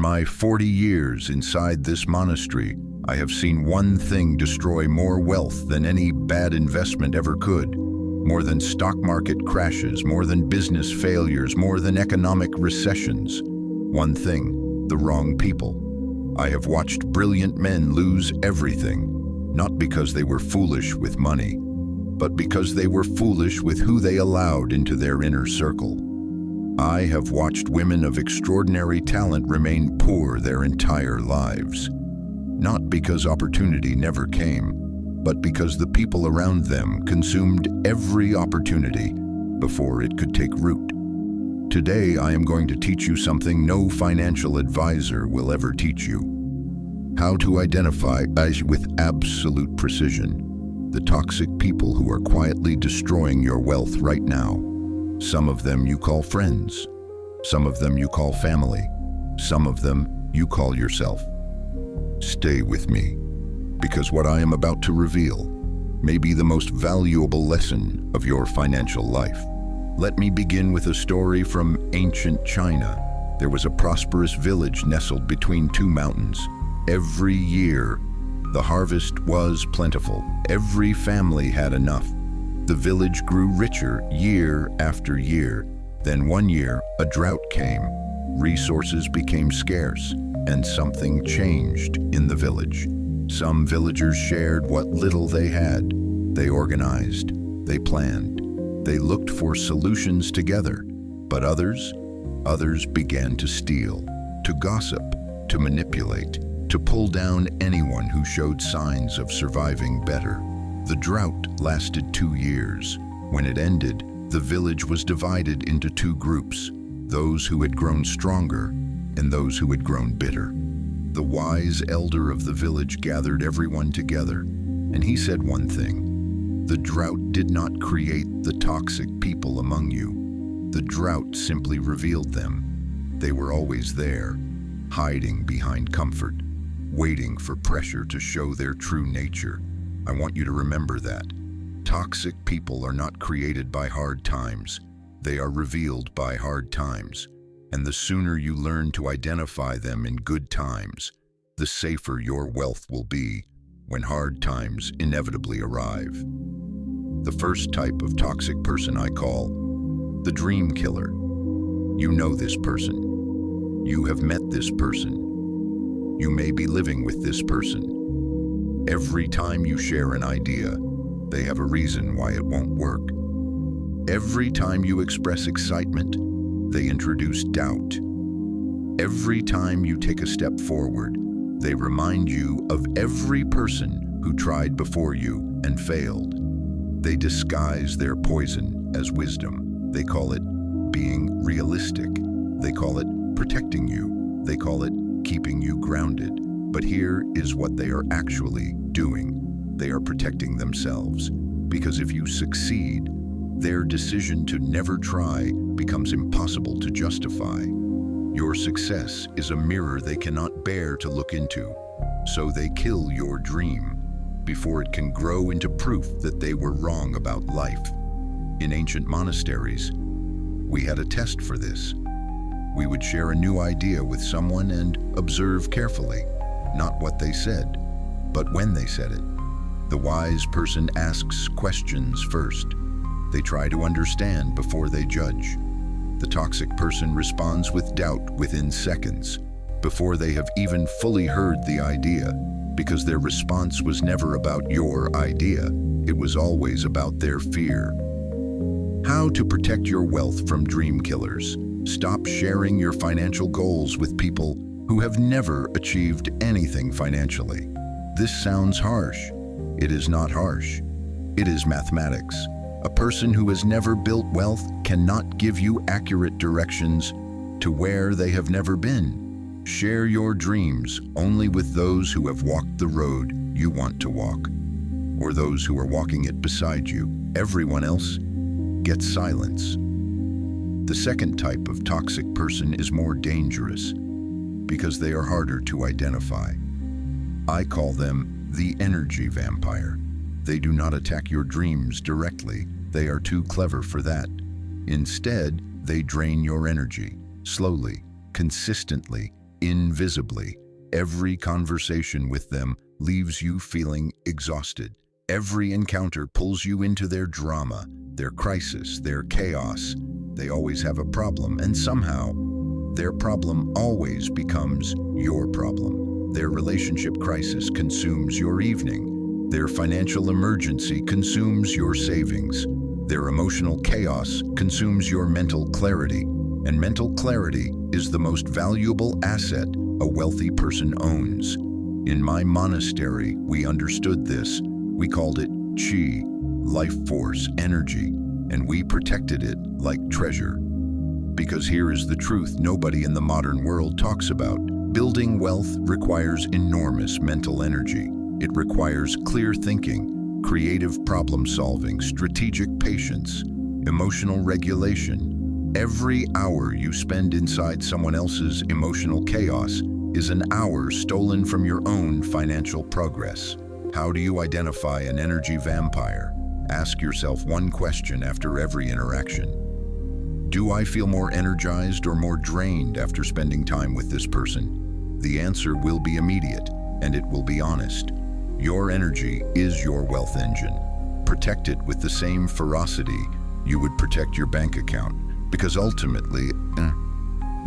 my 40 years inside this monastery, I have seen one thing destroy more wealth than any bad investment ever could. More than stock market crashes, more than business failures, more than economic recessions. One thing: the wrong people. I have watched brilliant men lose everything, not because they were foolish with money, but because they were foolish with who they allowed into their inner circle. I have watched women of extraordinary talent remain poor their entire lives, not because opportunity never came, but because the people around them consumed every opportunity before it could take root. Today, I am going to teach you something no financial advisor will ever teach you: how to identify, with absolute precision, the toxic people who are quietly destroying your wealth right now. Some of them you call friends, some of them you call family, some of them you call yourself. Stay with me, because what I am about to reveal may be the most valuable lesson of your financial life. Let me begin with a story from ancient China. There was a prosperous village nestled between two mountains. Every year, the harvest was plentiful. Every family had enough. The village grew richer year after year. Then one year, a drought came. Resources became scarce, and something changed in the village. Some villagers shared what little they had. They organized, they planned, they looked for solutions together. But others began to steal, to gossip, to manipulate, to pull down anyone who showed signs of surviving better. The drought lasted 2 years. When it ended, the village was divided into two groups: those who had grown stronger and those who had grown bitter. The wise elder of the village gathered everyone together, and he said one thing: the drought did not create the toxic people among you. The drought simply revealed them. They were always there, hiding behind comfort, waiting for pressure to show their true nature. I want you to remember that. Toxic people are not created by hard times. They are revealed by hard times. And the sooner you learn to identify them in good times, the safer your wealth will be when hard times inevitably arrive. The first type of toxic person I call the dream killer. You know this person. You have met this person. You may be living with this person. Every time you share an idea, they have a reason why it won't work. Every time you express excitement, they introduce doubt. Every time you take a step forward, they remind you of every person who tried before you and failed. They disguise their poison as wisdom. They call it being realistic. They call it protecting you. They call it keeping you grounded. But here is what they are actually doing. They are protecting themselves. Because if you succeed, their decision to never try becomes impossible to justify. Your success is a mirror they cannot bear to look into, so they kill your dream before it can grow into proof that they were wrong about life. In ancient monasteries, we had a test for this. We would share a new idea with someone and observe carefully, not what they said, but when they said it. The wise person asks questions first. They try to understand before they judge. The toxic person responds with doubt within seconds, before they have even fully heard the idea, because their response was never about your idea. It was always about their fear. How to protect your wealth from dream killers. Stop sharing your financial goals with people who have never achieved anything financially. This sounds harsh. It is not harsh. It is mathematics. A person who has never built wealth cannot give you accurate directions to where they have never been. Share your dreams only with those who have walked the road you want to walk, or those who are walking it beside you. Everyone else gets silence. The second type of toxic person is more dangerous because they are harder to identify. I call them the energy vampire. They do not attack your dreams directly. They are too clever for that. Instead, they drain your energy, slowly, consistently, invisibly. Every conversation with them leaves you feeling exhausted. Every encounter pulls you into their drama, their crisis, their chaos. They always have a problem, and somehow, their problem always becomes your problem. Their relationship crisis consumes your evening. Their financial emergency consumes your savings. Their emotional chaos consumes your mental clarity. And mental clarity is the most valuable asset a wealthy person owns. In my monastery, we understood this. We called it Qi, life force, energy, and we protected it like treasure. Because here is the truth nobody in the modern world talks about. Building wealth requires enormous mental energy. It requires clear thinking, creative problem solving, strategic patience, emotional regulation. Every hour you spend inside someone else's emotional chaos is an hour stolen from your own financial progress. How do you identify an energy vampire? Ask yourself one question after every interaction. Do I feel more energized or more drained after spending time with this person? The answer will be immediate, and it will be honest. Your energy is your wealth engine. Protect it with the same ferocity you would protect your bank account, because ultimately,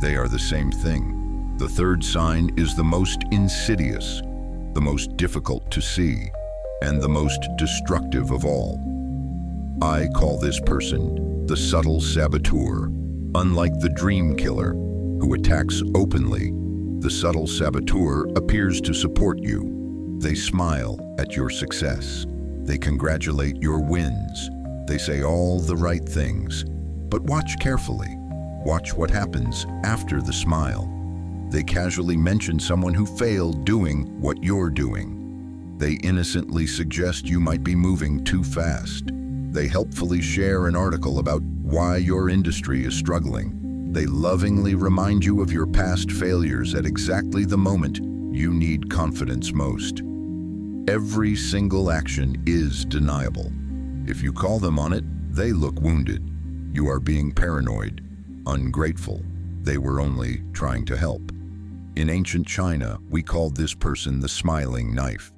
they are the same thing. The third sign is the most insidious, the most difficult to see, and the most destructive of all. I call this person the subtle saboteur. Unlike the dream killer, who attacks openly, the subtle saboteur appears to support you. They smile at your success. They congratulate your wins. They say all the right things. But watch carefully. Watch what happens after the smile. They casually mention someone who failed doing what you're doing. They innocently suggest you might be moving too fast. They helpfully share an article about why your industry is struggling. They lovingly remind you of your past failures at exactly the moment you need confidence most. Every single action is deniable. If you call them on it, they look wounded. You are being paranoid, ungrateful. They were only trying to help. In ancient China, we called this person the smiling knife.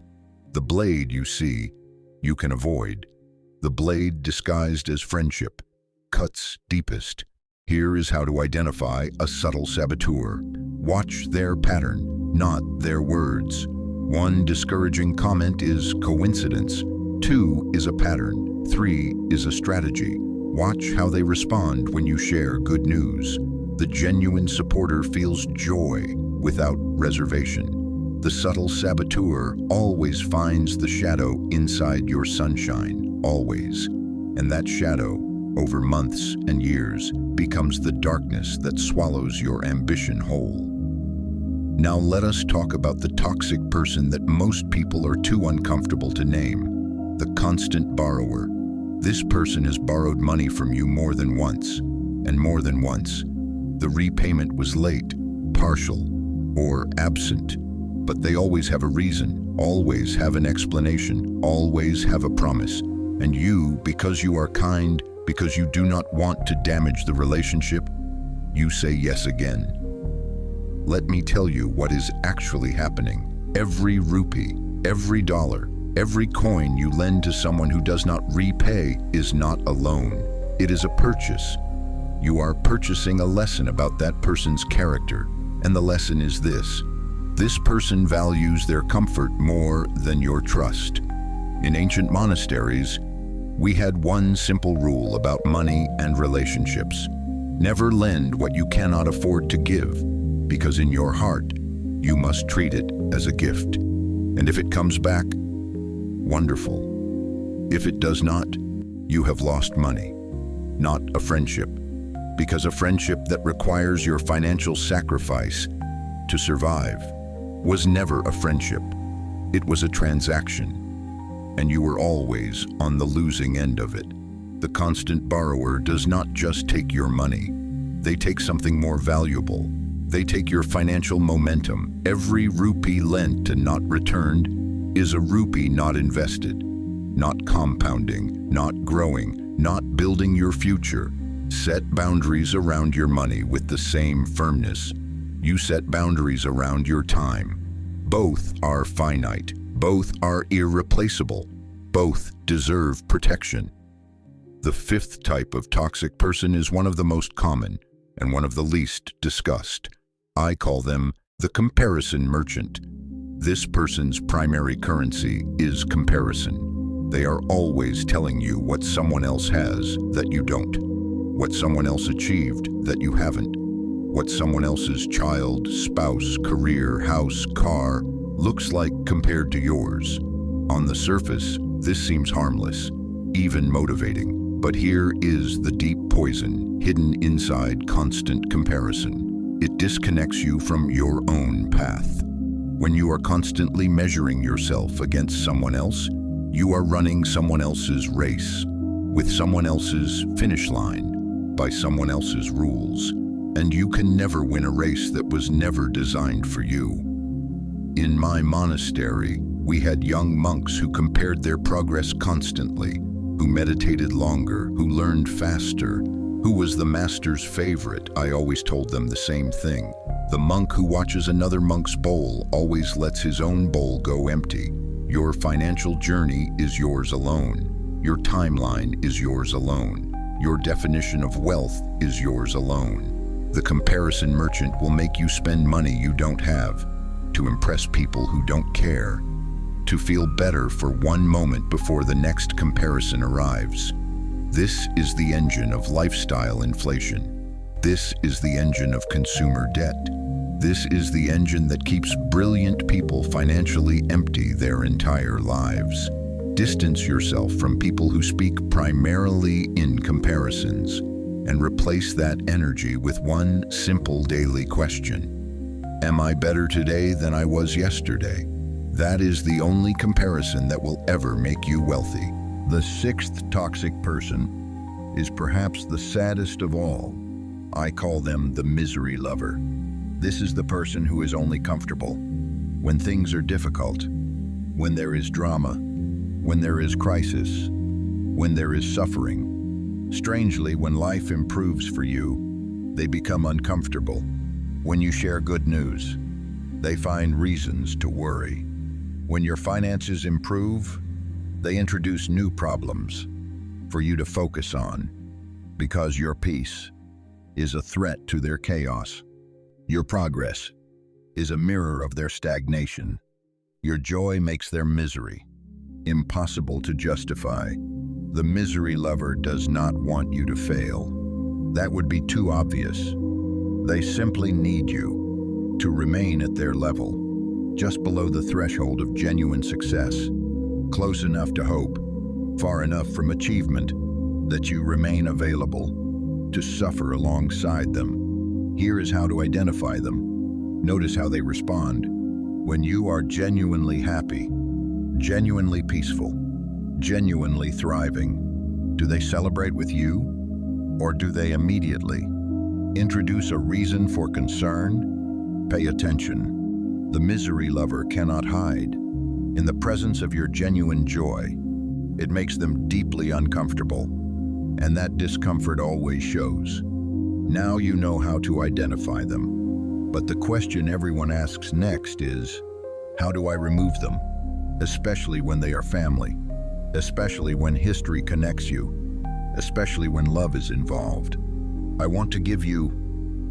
The blade you see, you can avoid. The blade disguised as friendship, cuts deepest. Here is how to identify a subtle saboteur. Watch their pattern, not their words. One discouraging comment is coincidence. 2 is a pattern. 3 is a strategy. Watch how they respond when you share good news. The genuine supporter feels joy without reservation. The subtle saboteur always finds the shadow inside your sunshine, always. And that shadow, over months and years, becomes the darkness that swallows your ambition whole. Now let us talk about the toxic person that most people are too uncomfortable to name, the constant borrower. This person has borrowed money from you more than once, and more than once. The repayment was late, partial, or absent, but they always have a reason, always have an explanation, always have a promise. And you, because you are kind, because you do not want to damage the relationship, you say yes again. Let me tell you what is actually happening. Every rupee, every dollar, every coin you lend to someone who does not repay is not a loan. It is a purchase. You are purchasing a lesson about that person's character, and the lesson is this. This person values their comfort more than your trust. In ancient monasteries, we had one simple rule about money and relationships. Never lend what you cannot afford to give, because in your heart, you must treat it as a gift. And if it comes back, wonderful. If it does not, you have lost money, not a friendship. Because a friendship that requires your financial sacrifice to survive was never a friendship. It was a transaction, and you were always on the losing end of it. The constant borrower does not just take your money. They take something more valuable. They take your financial momentum. Every rupee lent and not returned is a rupee not invested, not compounding, not growing, not building your future. Set boundaries around your money with the same firmness. You set boundaries around your time. Both are finite. Both are irreplaceable. Both deserve protection. The fifth type of toxic person is one of the most common and one of the least discussed. I call them the comparison merchant. This person's primary currency is comparison. They are always telling you what someone else has that you don't, what someone else achieved that you haven't, what someone else's child, spouse, career, house, car looks like compared to yours. On the surface, this seems harmless, even motivating. But here is the deep poison hidden inside constant comparison. It disconnects you from your own path. When you are constantly measuring yourself against someone else, you are running someone else's race, with someone else's finish line, by someone else's rules, and you can never win a race that was never designed for you. In my monastery, we had young monks who compared their progress constantly, who meditated longer, who learned faster, who was the master's favorite. I always told them the same thing. The monk who watches another monk's bowl always lets his own bowl go empty. Your financial journey is yours alone. Your timeline is yours alone. Your definition of wealth is yours alone. The comparison merchant will make you spend money you don't have, to impress people who don't care, to feel better for one moment before the next comparison arrives. This is the engine of lifestyle inflation. This is the engine of consumer debt. This is the engine that keeps brilliant people financially empty their entire lives. Distance yourself from people who speak primarily in comparisons and replace that energy with one simple daily question. Am I better today than I was yesterday? That is the only comparison that will ever make you wealthy. The sixth toxic person is perhaps the saddest of all. I call them the misery lover. This is the person who is only comfortable when things are difficult, when there is drama, when there is crisis, when there is suffering. Strangely, when life improves for you, they become uncomfortable. When you share good news, they find reasons to worry. When your finances improve, they introduce new problems for you to focus on, because your peace is a threat to their chaos. Your progress is a mirror of their stagnation. Your joy makes their misery impossible to justify. The misery lover does not want you to fail. That would be too obvious. They simply need you to remain at their level, just below the threshold of genuine success, close enough to hope, far enough from achievement, that you remain available to suffer alongside them. Here is how to identify them. Notice how they respond. When you are genuinely happy, genuinely peaceful, genuinely thriving, do they celebrate with you, or do they immediately introduce a reason for concern? Pay attention. The misery lover cannot hide. In the presence of your genuine joy, it makes them deeply uncomfortable, and that discomfort always shows. Now you know how to identify them. But the question everyone asks next is, how do I remove them? Especially when they are family, especially when history connects you, especially when love is involved. I want to give you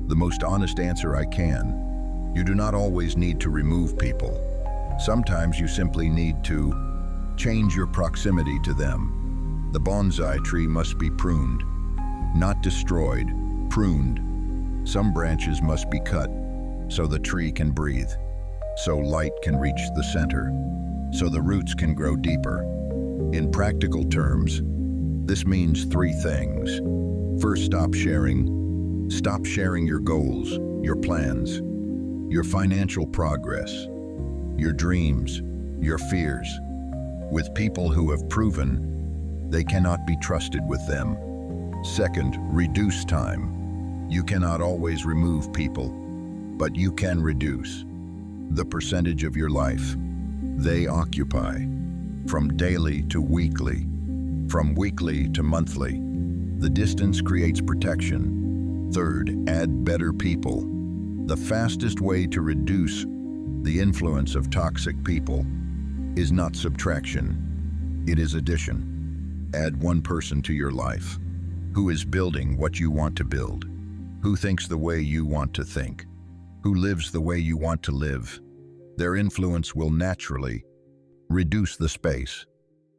the most honest answer I can. You do not always need to remove people. Sometimes you simply need to change your proximity to them. The bonsai tree must be pruned, not destroyed, pruned. Some branches must be cut so the tree can breathe, so light can reach the center, so the roots can grow deeper. In practical terms, this means three things. First, stop sharing. Stop sharing your goals, your plans, your financial progress, your dreams, your fears, with people who have proven they cannot be trusted with them. Second, reduce time. You cannot always remove people, but you can reduce the percentage of your life they occupy, from daily to weekly, from weekly to monthly. The distance creates protection. Third, add better people. The fastest way to reduce the influence of toxic people is not subtraction, it is addition. Add one person to your life who is building what you want to build, who thinks the way you want to think, who lives the way you want to live. Their influence will naturally reduce the space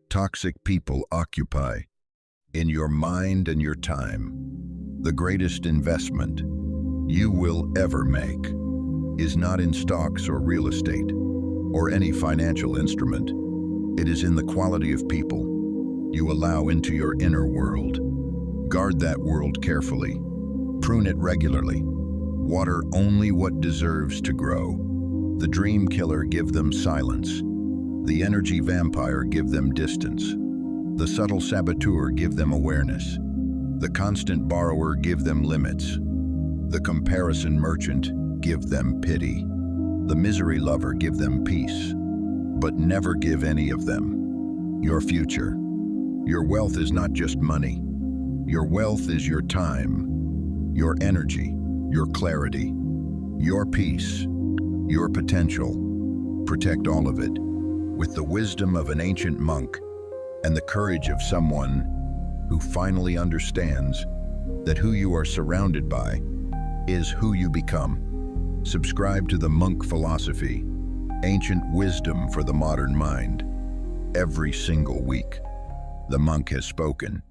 toxic people occupy in your mind and your time. The greatest investment you will ever make is not in stocks or real estate or any financial instrument. It is in the quality of people you allow into your inner world. Guard that world carefully. Prune it regularly. Water only what deserves to grow. The dream killer, give them silence. The energy vampire, give them distance. The subtle saboteur, give them awareness. The constant borrower, give them limits. The comparison merchant, give them pity. The misery lover, give them peace. But never give any of them your future. Your wealth is not just money. Your wealth is your time, your energy, your clarity, your peace, your potential. Protect all of it with the wisdom of an ancient monk and the courage of someone who finally understands that who you are surrounded by is who you become. Subscribe to the monk philosophy, ancient wisdom for the modern mind. Every single week, the monk has spoken.